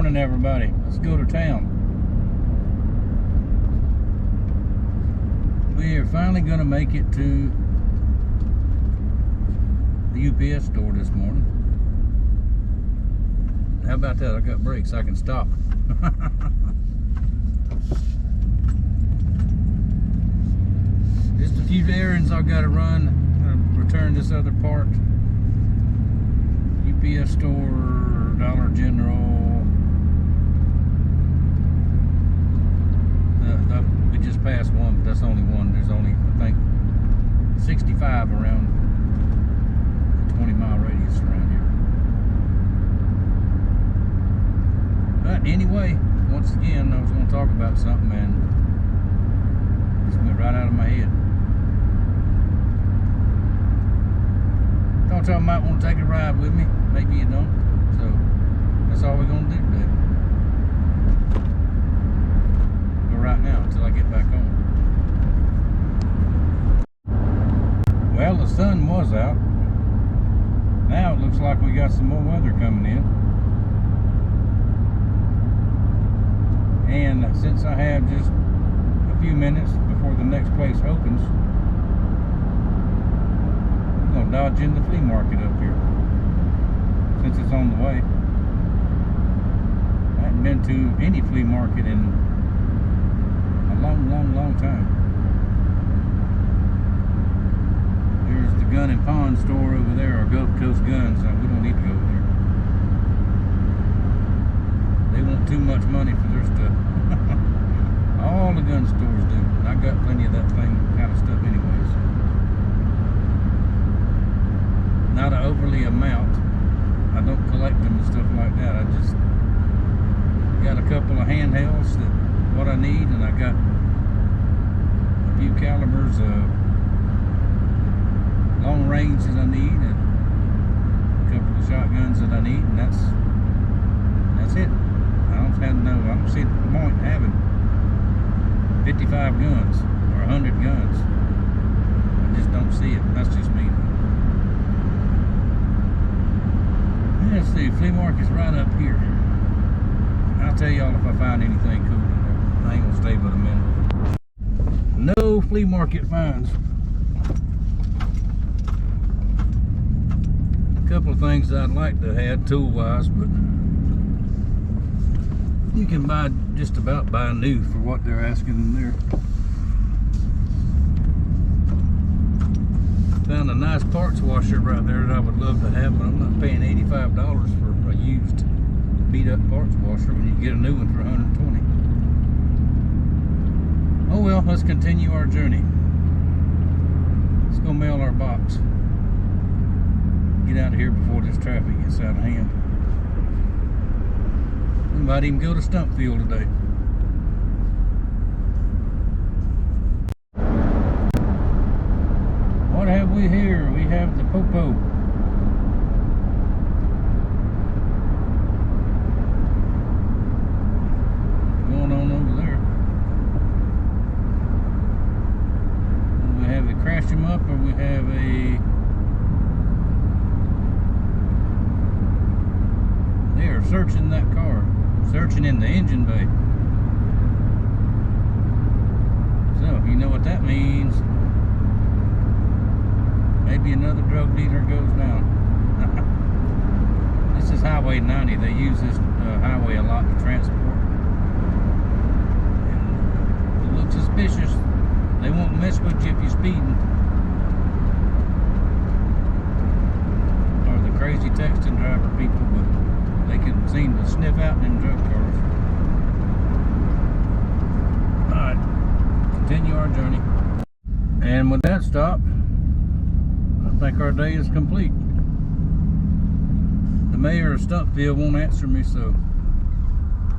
morning, everybody. Let's go to town. We are finally going to make it to the UPS store this morning. How about that? I got brakes. I can stop. Just a few errands I got to run. Return this other part. UPS store, Dollar General. We just passed one, but that's only one. There's only, I think, 65 around a 20-mile radius around here. But anyway, once again, I was going to talk about something and it just went right out of my head. Thought y'all might want to take a ride with me. Maybe you don't. So that's all we're going to do today. But right now, until I get back home. Well, the sun was out. Now it looks like we got some more weather coming in. And since I have just a few minutes before the next place opens, I'm going to dodge in the flea market up here, since it's on the way. I haven't been to any flea market in a long time. There's the gun and pawn store over there, or Gulf Coast Guns. We don't need to go there. They want too much money for their stuff. All the gun stores do. And I got plenty of that kind of stuff anyways. Not an overly amount. I don't collect them and stuff like that. I just got a couple of handhelds that what I need, and I got a few calibers of long range that I need, and a couple of shotguns that I need, and that's it. I don't see the point in having 55 guns or 100 guns. I just don't see it. That's just me. Let's see, flea market's right up here. I'll tell y'all if I find anything cool in there. I ain't gonna stay but a minute. No flea market finds. A couple of things I'd like to have tool-wise, but you can just about buy new for what they're asking in there. Found a nice parts washer right there that I would love to have, but I'm not paying $85 for a used beat up parts washer when you can get a new one for $120. Oh well, let's continue our journey. Let's go mail our box. Get out of here before this traffic gets out of hand. We might even go to Stumpfield today. What have we here? We have the Popo. What's going on over there? We have a crash him up, or we have a... They are searching that car. Searching in the engine bay. So, you know what that means. Maybe another drug dealer goes down. This is Highway 90. They use this highway a lot to transport. And it looks suspicious. They won't mess with you if you're speeding. Or the crazy texting driver people, but they can seem to sniff out them drug cars. Alright, continue our journey. And with that stop, I think our day is complete. The mayor of Stumpfield won't answer me, so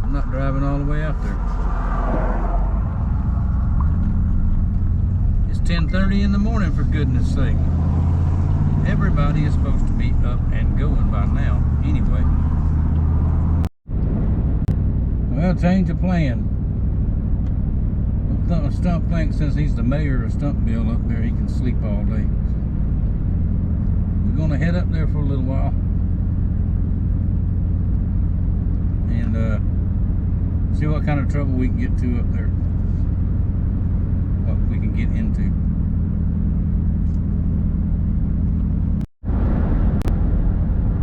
I'm not driving all the way out there. It's 10:30 in the morning, for goodness sake. Everybody is supposed to be up and going by now, anyway. Well, change of plan. Stump thinks since he's the mayor of Stumpville up there, he can sleep all day. We're going to head up there for a little while. and see what kind of trouble we can get to up there. What we can get into.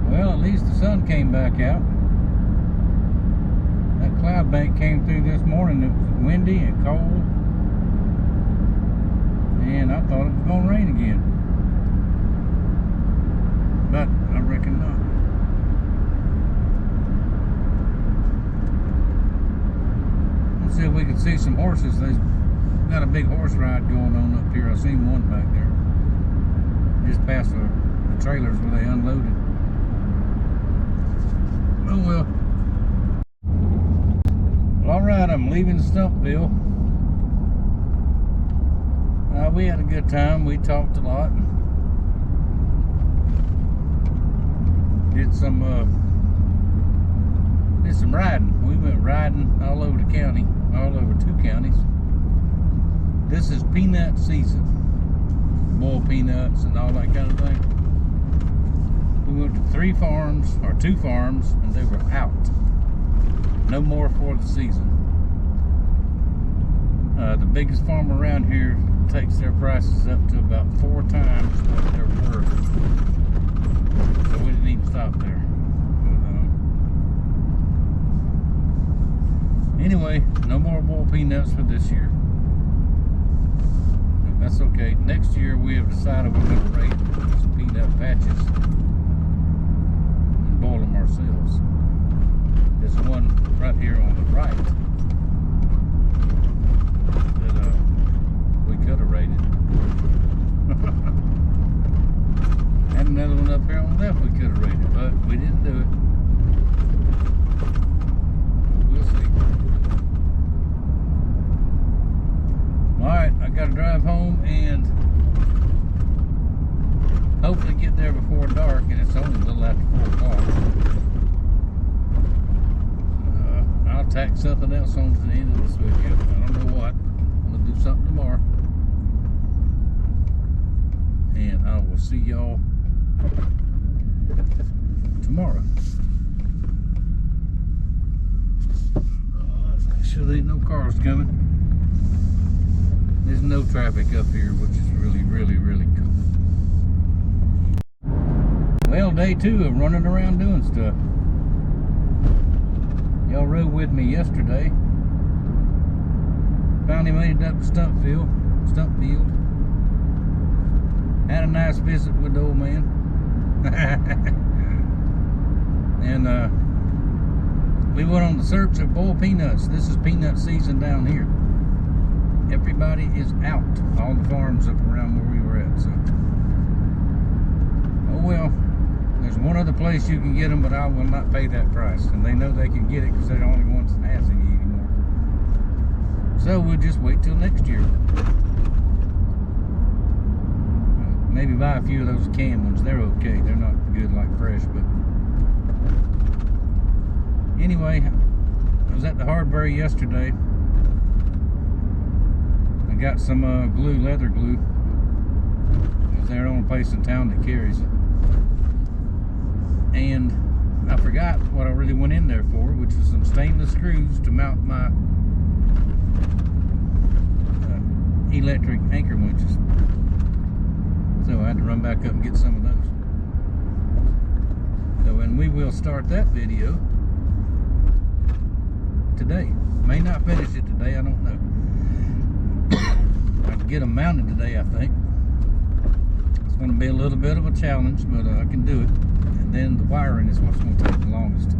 Well, at least the sun came back out. That cloud bank came through this morning. It was windy and cold, and I thought it was going to rain again, but I reckon not. Let's see if we can see some horses. They've got a big horse ride going on up here. I seen one back there, just past the trailers where they unloaded. Oh well. Well, alright, I'm leaving Stumpville. We had a good time. We talked a lot. Did some riding. We went riding all over the county, all over 2 counties. This is peanut season. Boiled peanuts and all that kind of thing. We went to 3 farms, or 2 farms, and they were out. No more for the season. The biggest farm around here takes their prices up to about 4 times what they're worth. So we didn't even stop there. But, anyway, no more boiled peanuts for this year. That's okay. Next year we have decided we're going to raise some peanut patches and boil them ourselves. There's one right here on the right that we could have raided. And another one up here on the left we could have raided, but we didn't do it. We'll see. Alright, I gotta drive home and hopefully get there before dark, and it's only a little after 4 o'clock. I'll tack something else on to the end of this video. I don't know what. I'm gonna do something tomorrow. And I will see y'all tomorrow. Make sure there ain't no cars coming. There's no traffic up here, which is really, really, really cool. Well, day 2 of running around doing stuff. Y'all rode with me yesterday. Finally made it up to Stumpfield. Had a nice visit with the old man. And we went on the search of boiled peanuts. This is peanut season down here. Everybody is out. All the farms up around where we were at. So, oh well. There's one other place you can get them, but I will not pay that price. And they know they can get it because they're the only ones that has any anymore. So we'll just wait till next year. Maybe buy a few of those canned ones. They're okay. They're not good like fresh, but anyway, I was at the Hardberry yesterday. I got some glue, leather glue. Because they're the only place in town that carries it. And I forgot what I really went in there for, which was some stainless screws to mount my electric anchor winches. So I had to run back up and get some of those. So, and we will start that video today. May not finish it today, I don't know. I can get them mounted today, I think. It's going to be a little bit of a challenge, but I can do it. And then the wiring is what's going to take the longest.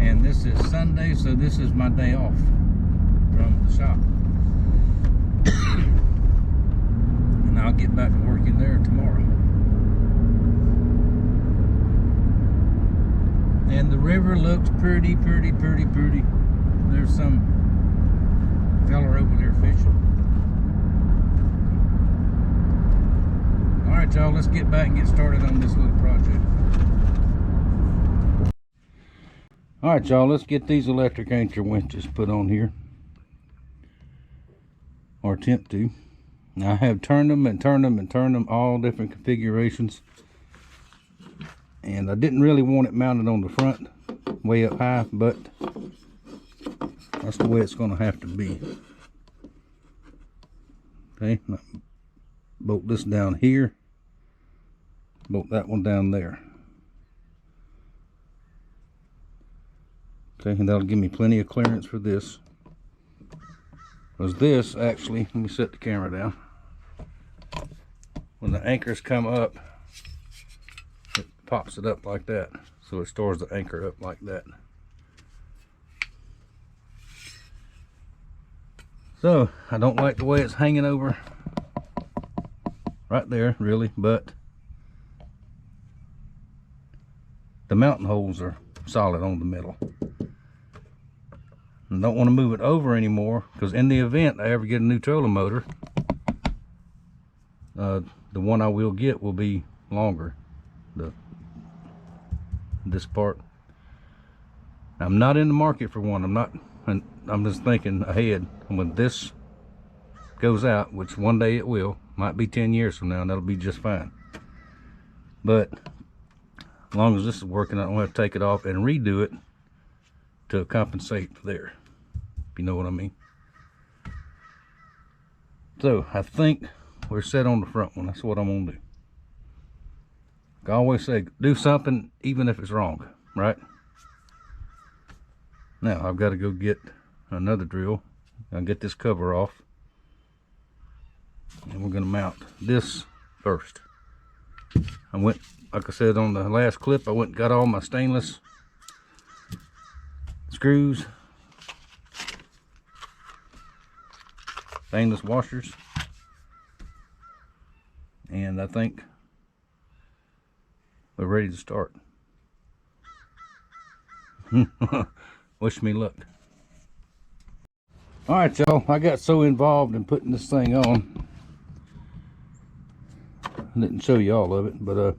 And this is Sunday, so this is my day off from the shop. And I'll get back to working there tomorrow. And the river looks pretty. There's some fella over there fishing. Alright y'all, let's get back and get started on this little project. Alright y'all, let's get these electric anchor winches put on here. Or attempt to. I have turned them all different configurations. And I didn't really want it mounted on the front way up high, but that's the way it's going to have to be. Okay, bolt this down here, bolt that one down there. Okay, and that'll give me plenty of clearance for this. Because this actually, let me set the camera down. When the anchors come up, it pops it up like that. So it stores the anchor up like that. So I don't like the way it's hanging over right there, really, but the mounting holes are solid on the middle. I don't want to move it over anymore, because in the event I ever get a new trolling motor, the one I will get will be longer. This part. I'm not in the market for one. I'm just thinking ahead. When this goes out, which one day it will, might be 10 years from now, and that'll be just fine. But as long as this is working, I don't have to take it off and redo it to compensate for there, if you know what I mean. So I think we're set on the front one. That's what I'm gonna do. I always say, do something even if it's wrong, right? Now I've got to go get another drill. I'll get this cover off, and we're gonna mount this first. I went, like I said on the last clip, I went and got all my stainless screws, stainless washers, and I think we're ready to start. Wish me luck. All right, y'all, I got so involved in putting this thing on, I didn't show you all of it, but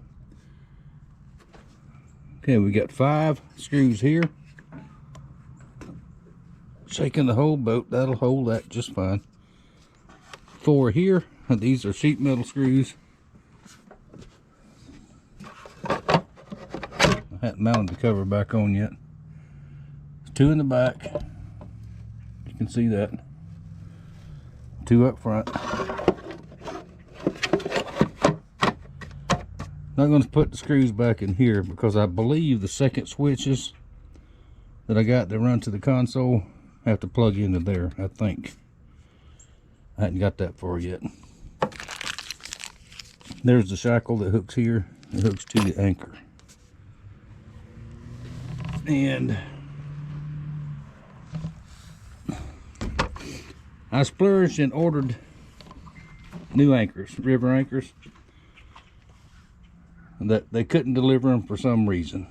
okay, we got 5 screws here. Shaking the whole boat, that'll hold that just fine. 4 here, and these are sheet metal screws. I haven't mounted the cover back on yet. There's 2 in the back. You can see that. 2 up front. Not going to put the screws back in here because I believe the second switches that I got that run to the console have to plug into there, I think. I hadn't got that far yet. There's the shackle that hooks here. It hooks to the anchor. And I splurged and ordered new anchors, river anchors, that they couldn't deliver them for some reason.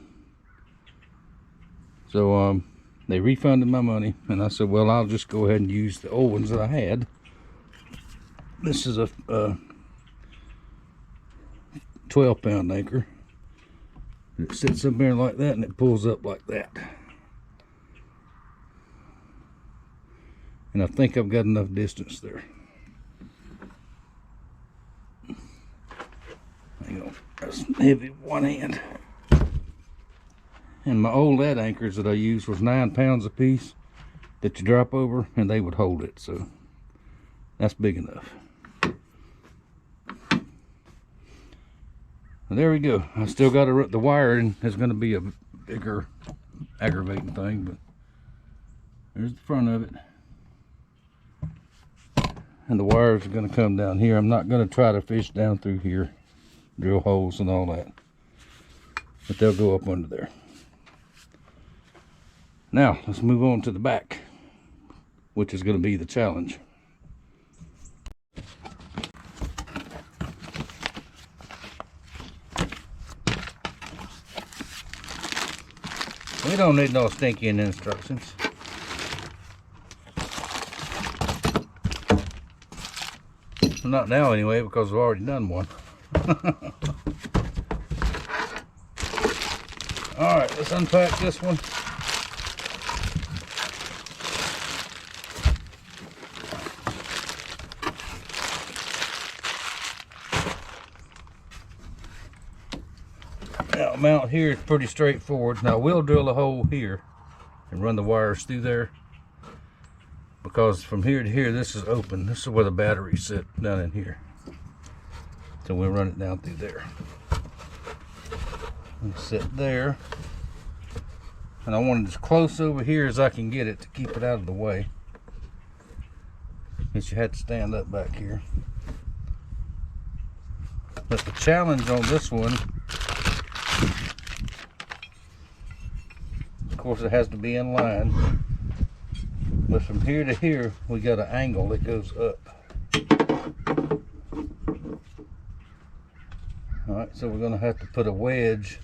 So they refunded my money, and I said, well, I'll just go ahead and use the old ones that I had. This is a 12-pound anchor. It sits up there like that, and it pulls up like that. And I think I've got enough distance there. Hang on, that's heavy with one hand. And my old lead anchors that I used was 9 pounds a piece that you drop over, and they would hold it. So that's big enough. And there we go. I still got to, the wiring is going to be a bigger aggravating thing, but there's the front of it. And the wires are going to come down here. I'm not going to try to fish down through here, drill holes and all that, but they'll go up under there. Now let's move on to the back, which is going to be the challenge. We don't need no stinking instructions. Not now anyway, because we've already done one. Alright, let's unpack this one. Now, mount here is pretty straightforward. Now we'll drill a hole here and run the wires through there, because from here to here this is open. This is where the batteries sit, down in here. So we'll run it down through there. And sit there. And I want it as close over here as I can get it to keep it out of the way. Guess you had to stand up back here. But the challenge on this one, of course, it has to be in line. But from here to here, we got an angle that goes up. All right, so we're gonna have to put a wedge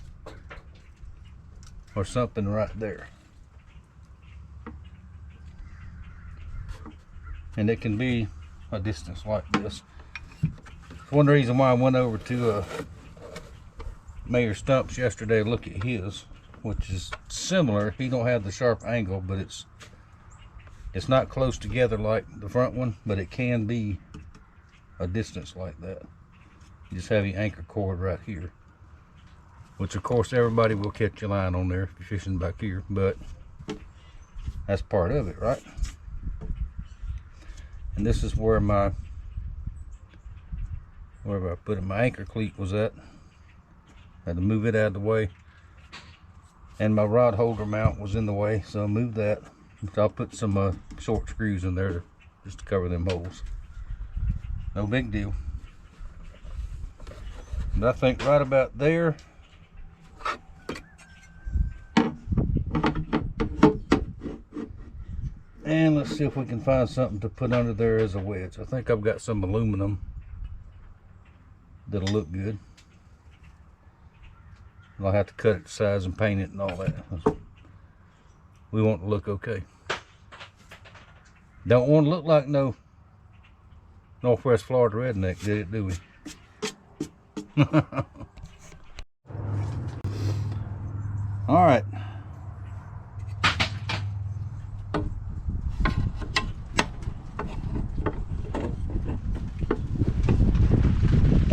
or something right there. And it can be a distance like this. One reason why I went over to Mayor Stumps yesterday to look at his, which is similar. He don't have the sharp angle, but it's not close together like the front one, but it can be a distance like that. You just have your anchor cord right here, which of course everybody will catch your line on there if you're fishing back here, but that's part of it, right? And this is where wherever I put it, my anchor cleat was at. I had to move it out of the way, and my rod holder mount was in the way, so I moved that. So I'll put some short screws in there just to cover them holes. No big deal. But I think right about there, and let's see if we can find something to put under there as a wedge. I think I've got some aluminum that'll look good. I'll have to cut it to size and paint it and all that. We want it to look okay. Don't want to look like no Northwest Florida redneck, did it, do we? All right.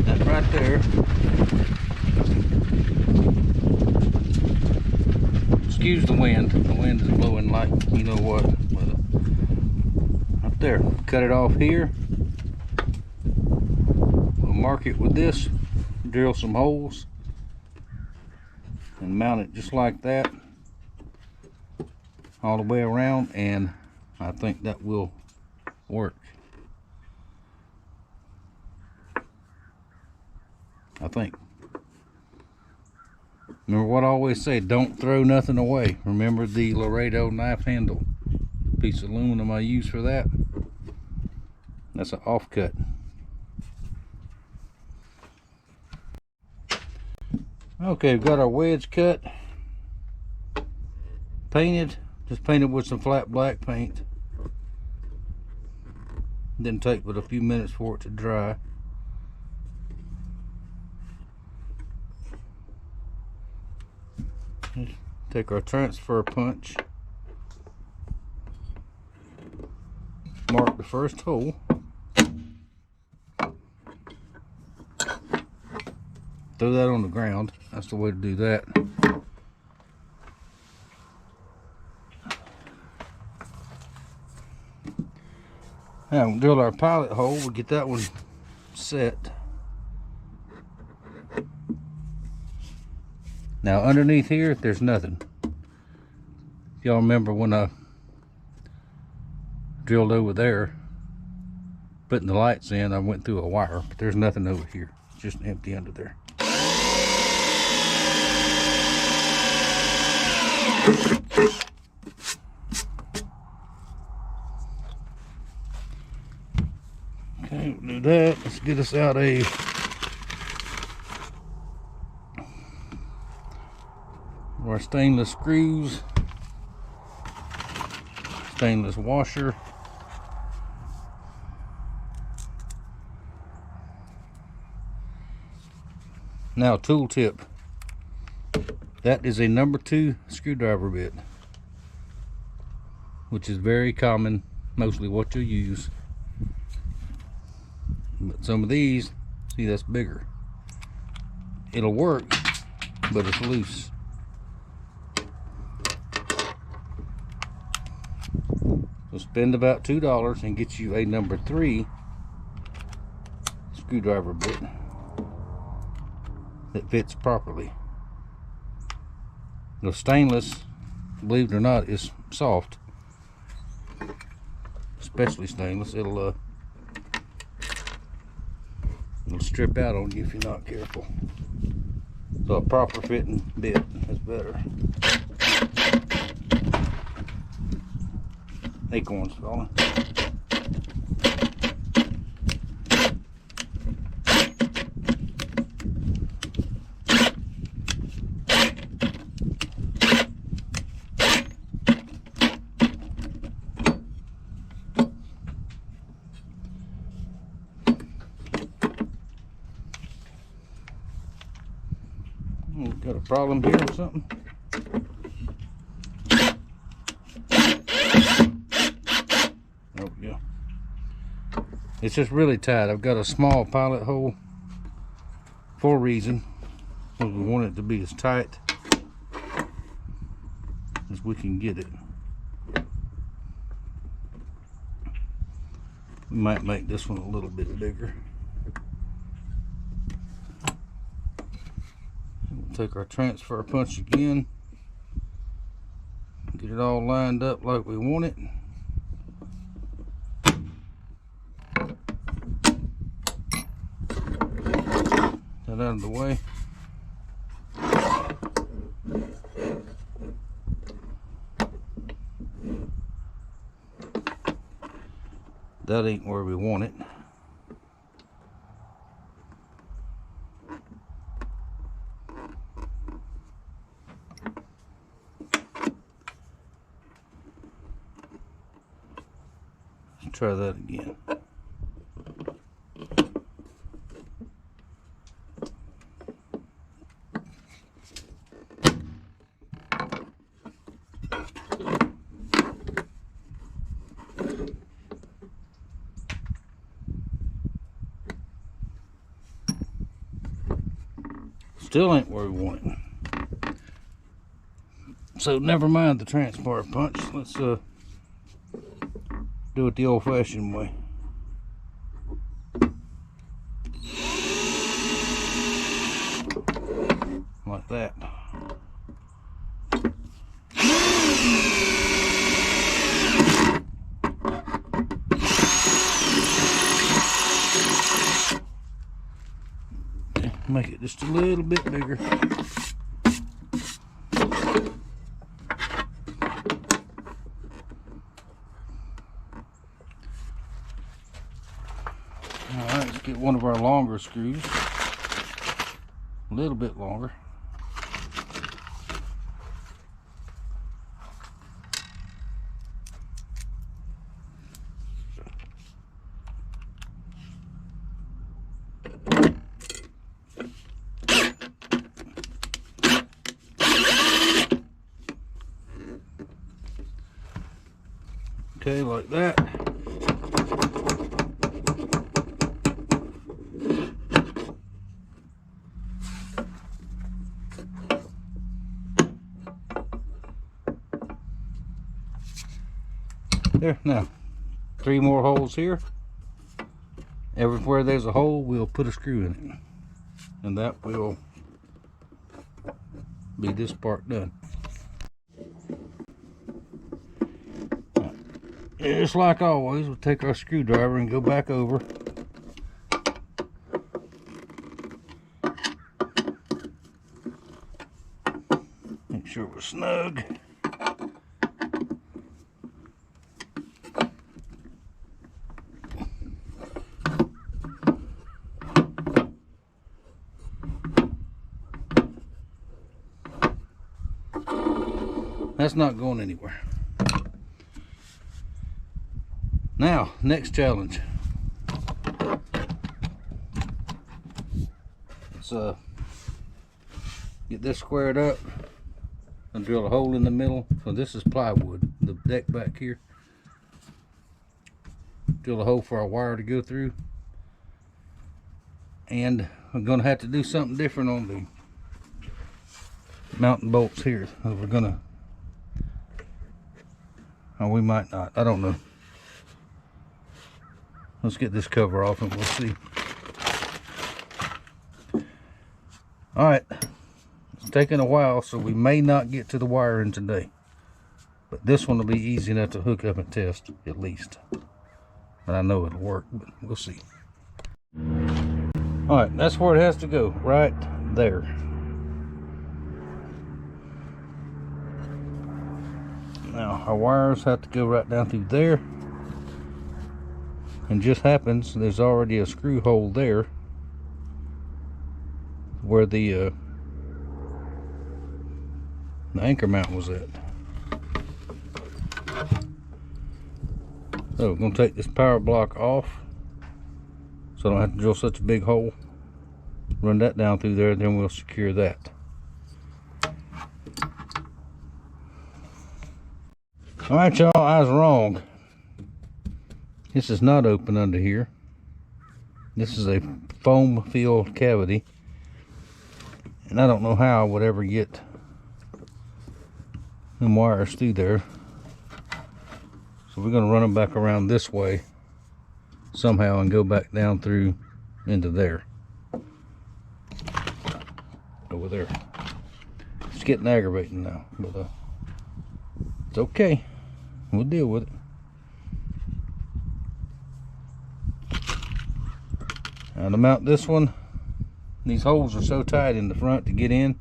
That right there. Excuse the wind. The wind is blowing like you know what. Up there. Cut it off here. We'll mark it with this. Drill some holes and mount it just like that all the way around, and I think that will work. I think. Remember what I always say, don't throw nothing away. Remember the Laredo knife handle piece of aluminum I use for that? That's an offcut. Okay, we've got our wedge cut, painted, just painted with some flat black paint. Didn't take but a few minutes for it to dry. Take our transfer punch, mark the first hole. Throw that on the ground. That's the way to do that. Now we'll drill our pilot hole. We'll get that one set. Now underneath here, there's nothing. If y'all remember when I drilled over there, putting the lights in, I went through a wire, but there's nothing over here. It's just empty under there. Okay, we'll do that. Let's get us out our stainless screws, stainless washer. Now, tool tip. That is a number 2 screwdriver bit, which is very common, mostly what you'll use. But some of these, see, that's bigger. It'll work but it's loose. So spend about $2 and get you a number 3 screwdriver bit that fits properly. The stainless, believe it or not, is soft, especially stainless. It'll strip out on you if you're not careful. So a proper fitting bit is better. Acorns falling. Got a problem here or something? Oh yeah. It's just really tight. I've got a small pilot hole for a reason. We want it to be as tight as we can get it. We might make this one a little bit bigger. Take our transfer punch again, get it all lined up like we want it. That out of the way. That ain't where we want it. Try that again. Still ain't where we want it. So never mind the transfer punch. Let's do it the old-fashioned way. Like that. Make it just a little bit bigger. Alright, let's get one of our longer screws. A little bit longer. Okay, like that. There, now 3 more holes here. Everywhere there's a hole, we'll put a screw in it, and that will be this part done. Just like always, we'll take our screwdriver and go back over. Make sure we're snug. That's not going anywhere. Now, next challenge. Let's get this squared up and drill a hole in the middle. So this is plywood, the deck back here. Drill a hole for our wire to go through. And I'm gonna have to do something different on mounting bolts here. We're gonna, or we might not, I don't know. Let's get this cover off and we'll see. All right, it's taking a while, so we may not get to the wiring today. But this one will be easy enough to hook up and test, at least. But I know it'll work, but we'll see. All right, that's where it has to go, right there. Now, our wires have to go right down through there. And just happens, there's already a screw hole there where the anchor mount was at. So we're going to take this power block off so I don't have to drill such a big hole. Run that down through there, then we'll secure that. Alright y'all, I was wrong. This is not open under here. This is a foam filled cavity. And I don't know how I would ever get them wires through there. So we're going to run them back around this way somehow and go back down through into there. Over there. It's getting aggravating now, but it's okay. We'll deal with it. Now to mount this one, these holes are so tight in the front to get in.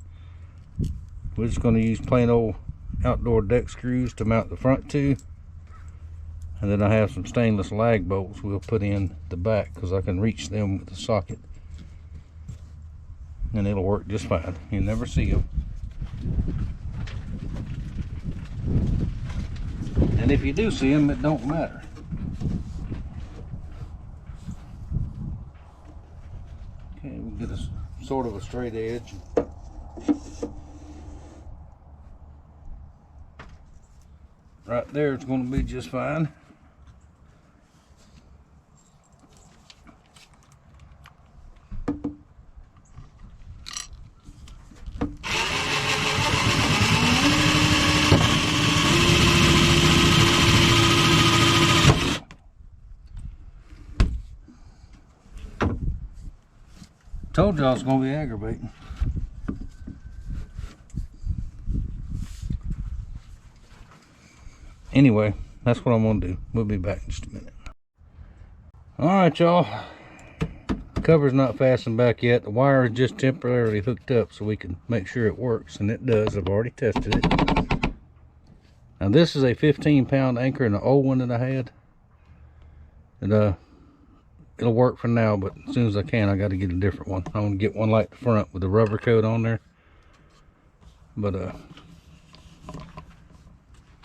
We're just going to use plain old outdoor deck screws to mount the front to. And then I have some stainless lag bolts we'll put in the back because I can reach them with the socket. And it'll work just fine. You'll never see them. And if you do see them, it don't matter. Okay, we'll get a sort of a straight edge. Right there, it's going to be just fine. Told y'all it's going to be aggravating. Anyway, that's what I'm going to do. We'll be back in just a minute. Alright y'all. The cover's not fastened back yet. The wire is just temporarily hooked up so we can make sure it works. And it does. I've already tested it. Now this is a 15-pound anchor and an old one that I had. And it'll work for now, but as soon as I can, I got to get a different one. I want to get one like the front with the rubber coat on there. But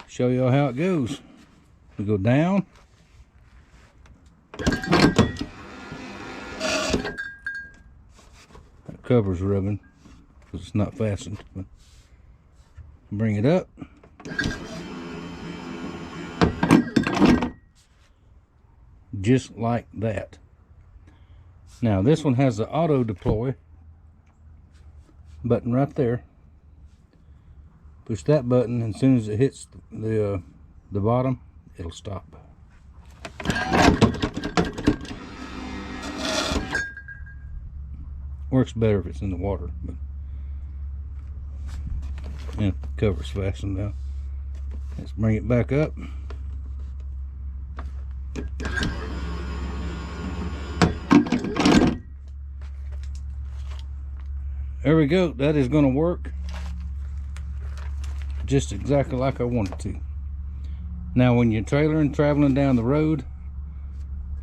show y'all how it goes. We go down. That cover's rubbing because it's not fastened. But bring it up. Just like that. Now this one has the auto deploy button right there. Push that button, and as soon as it hits the bottom, it'll stop. Works better if it's in the water, but and the cover's fastened now. Let's bring it back up. There we go. That is going to work just exactly like I want it to. Now when you're trailering, traveling down the road,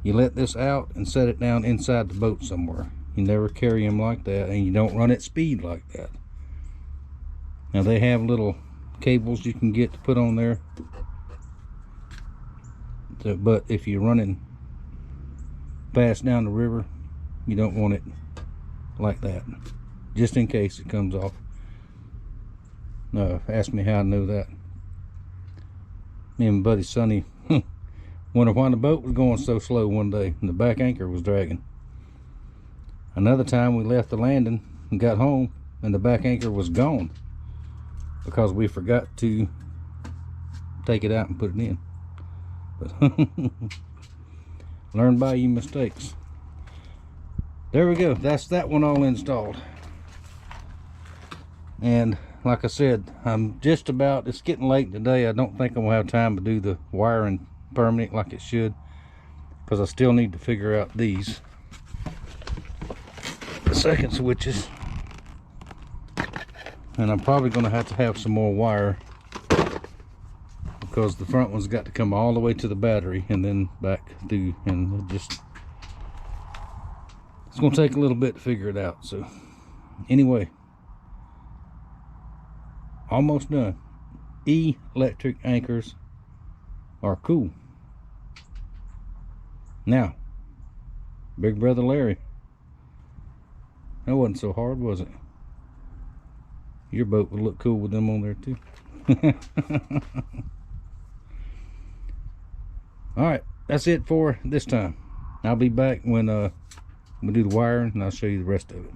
you let this out and set it down inside the boat somewhere. You never carry them like that, and you don't run at speed like that. Now they have little cables you can get to put on there, but if you're running fast down the river, you don't want it like that, just in case it comes off. Ask me how I know that. Me and my buddy Sonny wondered why the boat was going so slow one day and the back anchor was dragging. Another time we left the landing and got home and the back anchor was gone. because we forgot to take it out and put it in. But learn by your mistakes. There we go. That's that one all installed. And like I said, I'm just about, it's getting late today. I don't think I'm gonna have time to do the wiring permanent like it should, because I still need to figure out these, the second switches. And I'm probably gonna have to have some more wire, because the front one's got to come all the way to the battery and then back through, and it just, it's gonna take a little bit to figure it out. So anyway, almost done. Electric anchors are cool. Now, Big Brother Larry, that wasn't so hard, was it? Your boat would look cool with them on there too. Alright, that's it for this time. I'll be back when we do the wiring, and I'll show you the rest of it.